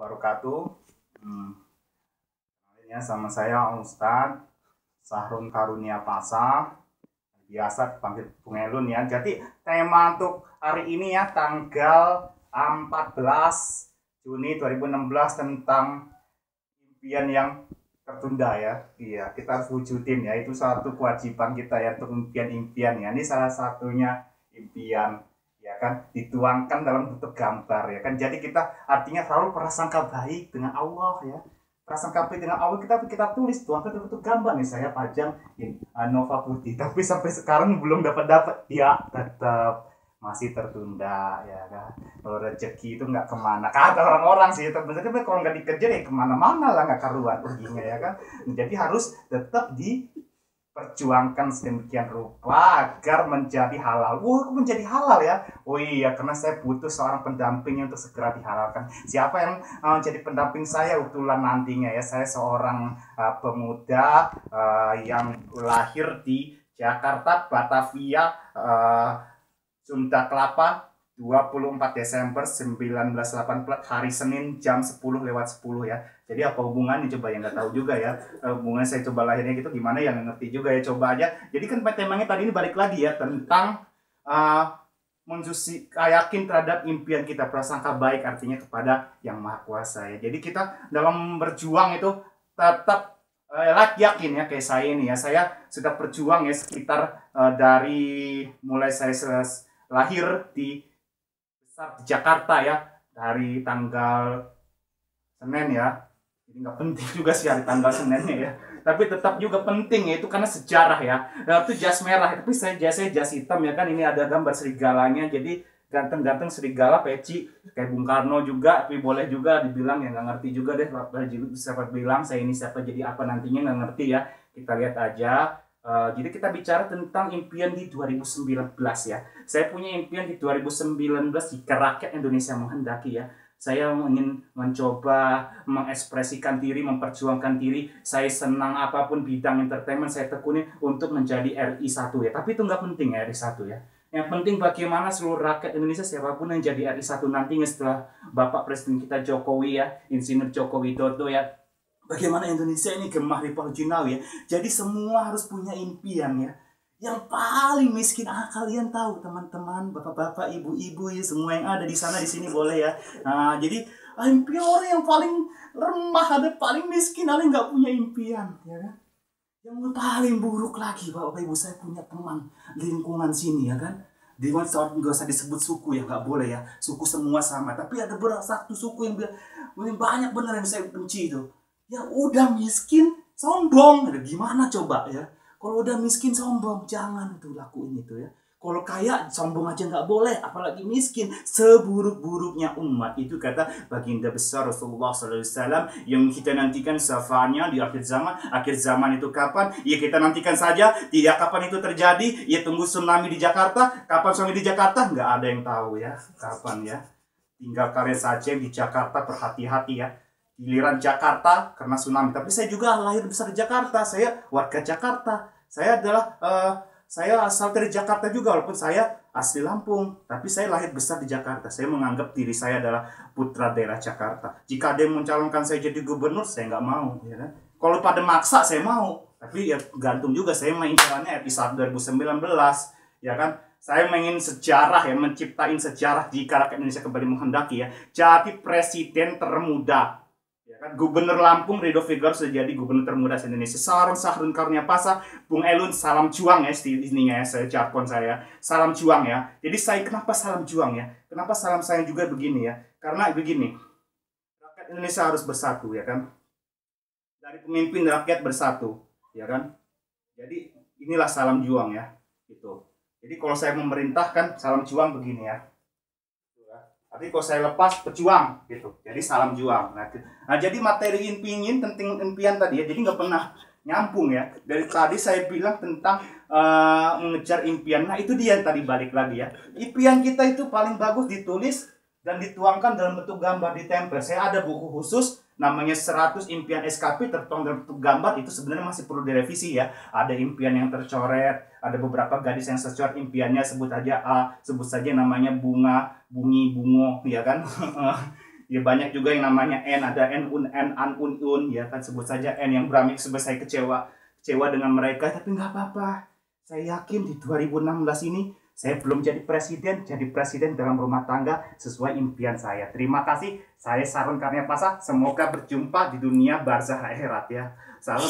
wabarakatuh. Hmm, ya, sama saya Ustadz Sahrun Karunia Pasa, biasa dipanggil Bung Elun ya. Jadi tema untuk hari ini ya tanggal 14 Juni 2016 tentang impian yang tertunda ya. Iya, kita harus wujudin ya. Itu satu kewajiban kita ya untuk impian-impian ya. Ini salah satunya impian ya kan dituangkan dalam bentuk gambar ya kan. Jadi kita artinya selalu prasangka baik dengan Allah ya. Prasangka baik dengan Allah kita tulis tuangkan dalam bentuk gambar nih. Saya pajang ini Nova Putih tapi sampai sekarang belum dapat ya, tetap masih tertunda ya kan. Kalau rezeki itu nggak kemana kata orang-orang sih, tapi kalau nggak dikejar ya kemana-mana lah, nggak karuan perginya ya kan. Jadi harus tetap diperjuangkan sedemikian rupa agar menjadi halal. Menjadi halal ya. Oh iya, karena saya butuh seorang pendamping untuk segera dihalalkan. Siapa yang jadi pendamping saya utulan nantinya ya? Saya seorang pemuda yang lahir di Jakarta, Batavia, Sunda Kelapa, 24 Desember 1980 hari Senin jam 10:10 ya. Jadi apa hubungannya coba, yang nggak tahu juga ya. Hubungan saya coba lahirnya gitu gimana, yang ngerti juga ya, coba aja. Jadi kan temanya tadi ini balik lagi ya tentang yakin terhadap impian kita, prasangka baik artinya kepada Yang Maha Kuasa ya. Jadi kita dalam berjuang itu tetap yakin ya, kayak saya ini ya. Saya sudah berjuang ya sekitar dari mulai saya lahir di Jakarta ya, dari tanggal Senin ya. Jadi nggak penting juga sih hari tanggal Seninnya ya, tapi tetap juga penting ya, itu karena sejarah ya. Nah, itu jas merah, tapi saya jas hitam ya kan. Ini ada gambar serigalanya, jadi ganteng-ganteng serigala, peci kayak Bung Karno juga. Tapi boleh juga dibilang ya, nggak ngerti juga deh siapa bilang saya ini siapa jadi apa nantinya, nggak ngerti ya. Kita lihat aja. Jadi kita bicara tentang impian di 2019 ya. Saya punya impian di 2019 jika rakyat Indonesia menghendaki ya. Saya ingin mencoba mengekspresikan diri, memperjuangkan diri. Saya senang apapun bidang entertainment saya tekuni untuk menjadi RI1 ya. Tapi itu nggak penting ya RI1 ya. Yang penting bagaimana seluruh rakyat Indonesia siapapun yang jadi RI1 nantinya setelah Bapak Presiden kita Jokowi ya, Insinyur Joko Widodo ya. Bagaimana Indonesia ini gemah Ripal Jinawi ya. Jadi semua harus punya impian ya. Yang paling miskin, kalian tahu teman-teman, bapak-bapak, ibu-ibu ya, semua yang ada di sana di sini boleh ya. Nah, jadi impian orang yang paling remah, ada paling miskin, ada nggak punya impian ya kan. Yang paling buruk lagi, bapak ibu, saya punya teman di lingkungan sini ya kan. Di mana nggak usah disebut suku ya, nggak boleh ya. Suku semua sama, tapi ada satu suku yang banyak bener yang saya benci itu. Ya udah miskin sombong, gimana coba ya? Kalau udah miskin sombong, jangan itu lakuin itu ya. Kalau kaya sombong aja nggak boleh, apalagi miskin. Seburuk-buruknya umat itu kata baginda besar Rasulullah SAW yang kita nantikan syafaatnya di akhir zaman. Akhir zaman itu kapan? Ya kita nantikan saja. Tidak kapan itu terjadi. Ya tunggu tsunami di Jakarta. Kapan tsunami di Jakarta? Nggak ada yang tahu ya. Kapan ya? Tinggal kalian saja di Jakarta, berhati-hati ya. Giliran Jakarta karena tsunami. Tapi saya juga lahir besar di Jakarta. Saya warga Jakarta. Saya asal dari Jakarta juga, walaupun saya asli Lampung. Tapi saya lahir besar di Jakarta. Saya menganggap diri saya adalah putra daerah Jakarta. Jika ada yang mencalonkan saya jadi gubernur, saya nggak mau. Ya kan? Kalau pada maksa, saya mau. Tapi ya gantung juga. Saya main caranya episode 2019. Ya kan? Saya ingin sejarah ya, menciptain sejarah jika rakyat Indonesia kembali menghendaki ya. Jadi presiden termuda. Ya kan, Gubernur Lampung Ridho Figor sudah jadi gubernur termuda Indonesia. Sahrun Karunia Pasa, Bung Elun, salam juang ya ininya ya, saya jargon saya. Salam juang ya. Jadi saya kenapa salam juang ya? Kenapa salam saya juga begini ya? Karena begini. Rakyat Indonesia harus bersatu ya kan. Dari pemimpin rakyat bersatu, ya kan? Jadi inilah salam juang ya. Gitu. Jadi kalau saya memerintahkan salam juang begini ya. Tapi kalau saya lepas pejuang gitu, jadi salam juang. Nah jadi materi impian tentang impian tadi ya, jadi nggak pernah nyambung ya. Dari tadi saya bilang tentang mengejar impian. Nah itu dia yang tadi balik lagi ya. Impian kita itu paling bagus ditulis dan dituangkan dalam bentuk gambar, ditempel. Saya ada buku khusus namanya 100 impian SKP tertuang dalam bentuk gambar. Itu sebenarnya masih perlu direvisi ya. Ada impian yang tercoret, ada beberapa gadis yang tercoret impiannya, sebut aja A, sebut saja namanya Bunga, Bungi, Bungo ya kan. Ya banyak juga yang namanya N, ada N, Un, N, An, Un, ya kan, sebut saja N yang Bramik, sebut saya kecewa dengan mereka, tapi nggak apa-apa. Saya yakin di 2016 ini saya belum jadi presiden dalam rumah tangga sesuai impian saya. Terima kasih, saya Saron Karnia Pasa, semoga berjumpa di dunia barzah akhirat ya. Salam.